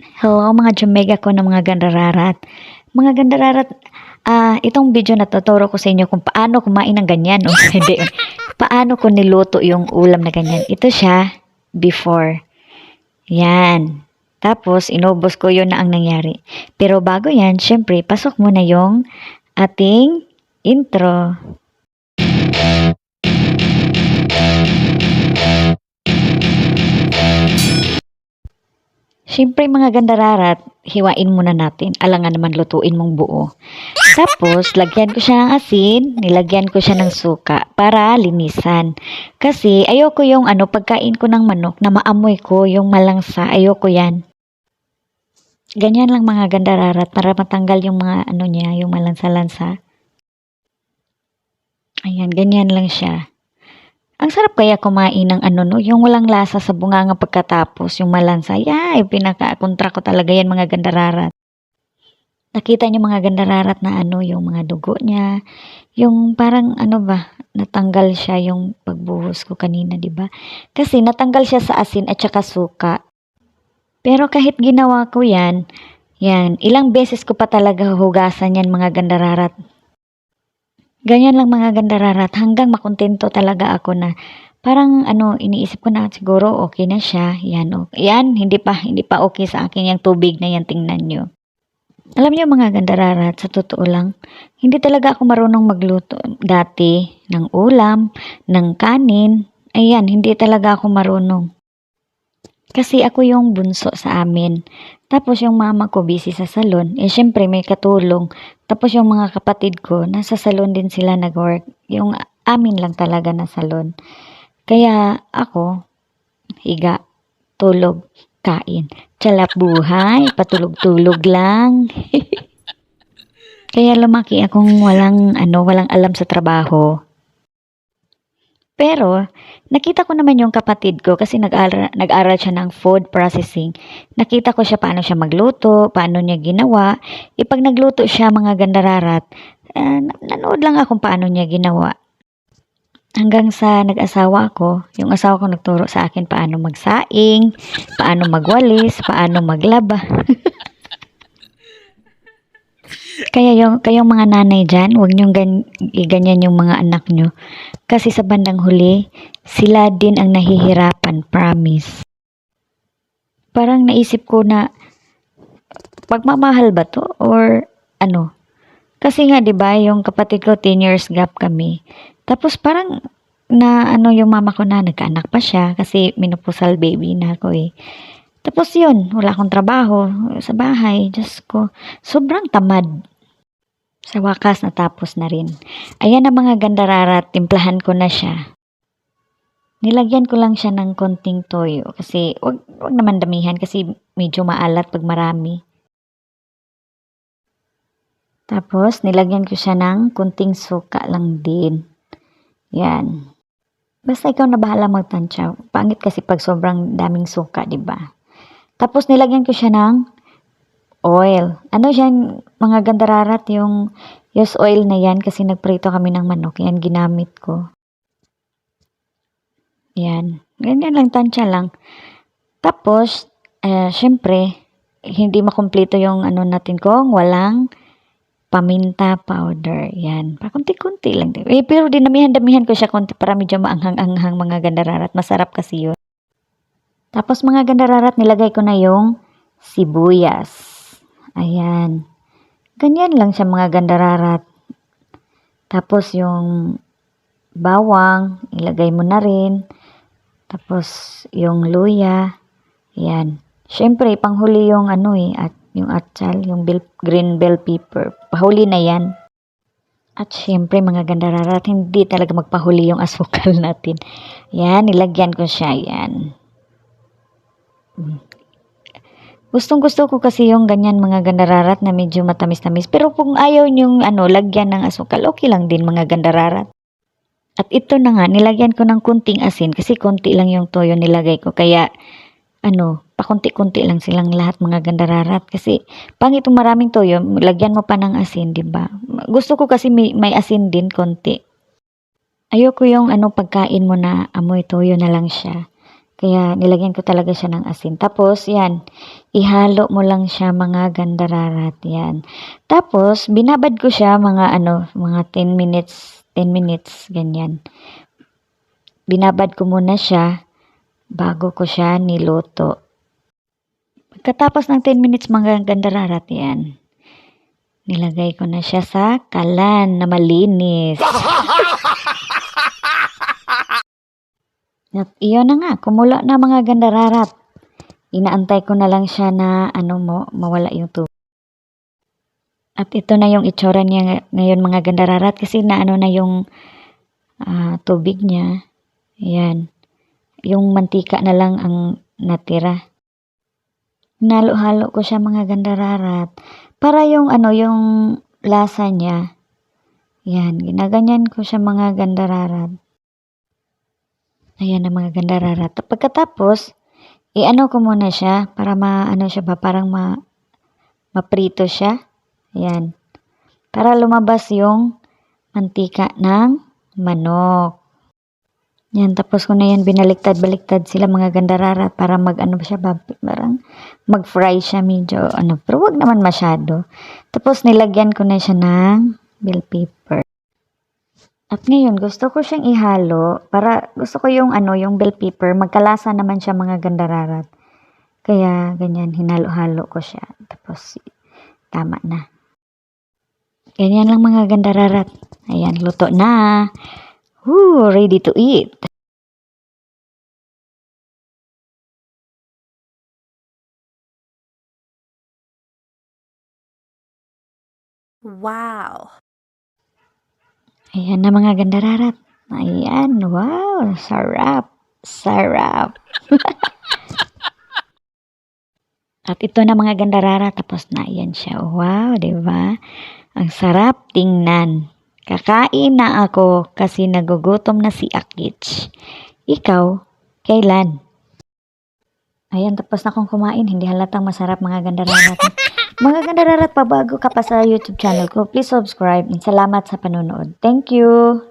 Hello mga Jamaica ko ng mga gandararat. Mga gandararat, itong video na tuturo ko sa inyo kung paano kumain ng ganyan. O hindi, paano ko niluto yung ulam na ganyan. Ito siya before. Yan. Tapos, inubos ko yun na ang nangyari. Pero bago yan, syempre, pasok muna yung ating intro. Siyempre mga gandararat, hiwain muna natin. Alangan naman lutuin mong buo. Tapos, lagyan ko siya ng asin, nilagyan ko siya ng suka para linisan. Kasi ayoko yung pagkain ko ng manok na maamoy ko yung malangsa. Ayoko yan. Ganyan lang mga gandararat para matanggal yung mga niya, yung malansa-lansa. Ayan, ganyan lang siya. Ang sarap kaya kumain ng yung walang lasa sa bunganga pagkatapos, yung malansa. Ay, pinaka-kontra ko talaga yan mga gandararat. Nakita niyo mga gandararat na yung mga dugo niya, yung parang natanggal siya yung pagbuhos ko kanina, di ba? Kasi natanggal siya sa asin at saka suka. Pero kahit ginawa ko yan, ilang beses ko pa talaga hugasan yan mga gandararat. Ganyan lang mga gandararat hanggang makontento talaga ako na parang iniisip ko na siguro okay na siya. Yan, hindi pa okay sa akin yung tubig na yan, tingnan nyo. Alam niyo mga gandararat, sa totoo lang, hindi talaga ako marunong magluto dati ng ulam, ng kanin. Ayan, hindi talaga ako marunong. Kasi ako yung bunso sa amin. Tapos yung mama ko busy sa salon. Syempre may katulong. Tapos yung mga kapatid ko, nasa salon din sila nag-work. Yung amin lang talaga na salon. Kaya ako, higa, tulog, kain. Tsalap buhay, patulog-tulog lang. Kaya lumaki akong walang alam sa trabaho. Pero, nakita ko naman yung kapatid ko kasi nag-aral siya ng food processing. Nakita ko siya paano siya magluto, paano niya ginawa. Pag nagluto siya mga gandararat, nanood lang ako paano niya ginawa. Hanggang sa nag-asawa ako, yung asawa ko nagturo sa akin paano magsaing, paano magwalis, paano maglaba. Kaya kayong mga nanay dyan, huwag niyong ganyan yung mga anak nyo. Kasi sa bandang huli, sila din ang nahihirapan, promise. Parang naisip ko na, pagmamahal ba to? Or ano? Kasi nga, di ba yung kapatid ko, 10 years gap kami. Tapos parang, yung mama ko na, nagkaanak pa siya, kasi minupusal baby na ako eh. Tapos yun, wala akong trabaho sa bahay. Diyos ko, sobrang tamad. Sa wakas, natapos na rin. Ayan ang mga gandararat, timplahan ko na siya. Nilagyan ko lang siya ng konting toyo. Kasi, wag naman damihan kasi medyo maalat pag marami. Tapos, nilagyan ko siya ng konting suka lang din. Yan. Basta ikaw na bahala magtansya. Pangit kasi pag sobrang daming suka, di ba? Tapos, nilagyan ko siya ng oil. Mga gandararat, yung oil na yan kasi nagprito kami ng manok. Yan, ginamit ko. Yan. Ganyan lang, tansya lang. Tapos, syempre, hindi makumpleto yung natin kung walang paminta powder. Yan. Pakunti-kunti lang. Pero dinamihan-damihan ko siya konti para medyo maanghang-anghang mga gandararat. Masarap kasi yun. Tapos mga gandararat, nilagay ko na yung sibuyas. Ayan. Ganyan lang siya mga gandararat. Tapos yung bawang, ilagay mo na rin. Tapos yung luya. Ayan. Siyempre, panghuli yung at yung atsal, yung green bell pepper. Pahuli na yan. At siyempre mga gandararat, hindi talaga magpahuli yung asukal natin. Yan, nilagyan ko siya. Yan. Gustong-gusto ko kasi yung ganyan mga gandararat na medyo matamis-tamis. Pero kung ayaw nyong lagyan ng asukal, okay lang din mga gandararat. At ito na nga, nilagyan ko ng kunting asin kasi konti lang yung toyo nilagay ko. Kaya, pakunti-kunti lang silang lahat mga gandararat. Kasi, pangit yung maraming toyo, lagyan mo pa ng asin, di ba? Gusto ko kasi may asin din konti. Ayoko yung pagkain mo na amoy toyo na lang siya. Kaya nilagyan ko talaga siya ng asin. Tapos yan, ihalo mo lang siya mga gandararat yan. Tapos binabad ko siya mga 10 minutes ganyan. Binabad ko muna siya bago ko siya niluto. Pagkatapos ng 10 minutes mga gandararat yan, nilagay ko na siya sa kalan na malinis. At iyon na nga, kumulo na mga gandararat. Inaantay ko na lang siya na mawala yung tubig. At ito na yung itsura niya ngayon mga gandararat kasi na yung tubig niya. Ayan. Yung mantika na lang ang natira. Nalo-halo ko siya mga gandararat para yung yung lasa niya. Yan, ginaganyan ko siya mga gandararat. Ayan na mga gandararat. Pagkatapos, ko muna siya para parang maprito siya. Ayan. Para lumabas yung mantika ng manok. Yan, tapos ko na yan binaliktad-baliktad sila mga gandararat para parang mag-fry siya medyo pero wag naman masyado. Tapos nilagyan ko na siya ng bell pepper. At ngayon, gusto ko siyang ihalo para gusto ko yung bell pepper, magkalasa naman siya mga gandararat. Kaya ganyan, hinalo-halo ko siya. Tapos tama na. Ganyan lang mga gandararat. Ayan, luto na. Woo, ready to eat. Wow! Ayan na mga gandararat. Ayan, wow, sarap. Sarap. At ito na mga gandararat, tapos na yan siya. Wow, di ba? Ang sarap tingnan. Kakain na ako kasi nagugutom na si Akich. Ikaw, kailan? Ayan, tapos na akong kumain. Hindi halatang masarap mga gandararat. Mga gandararat, pabago ka pa sa YouTube channel ko, please subscribe and salamat sa panonood. Thank you!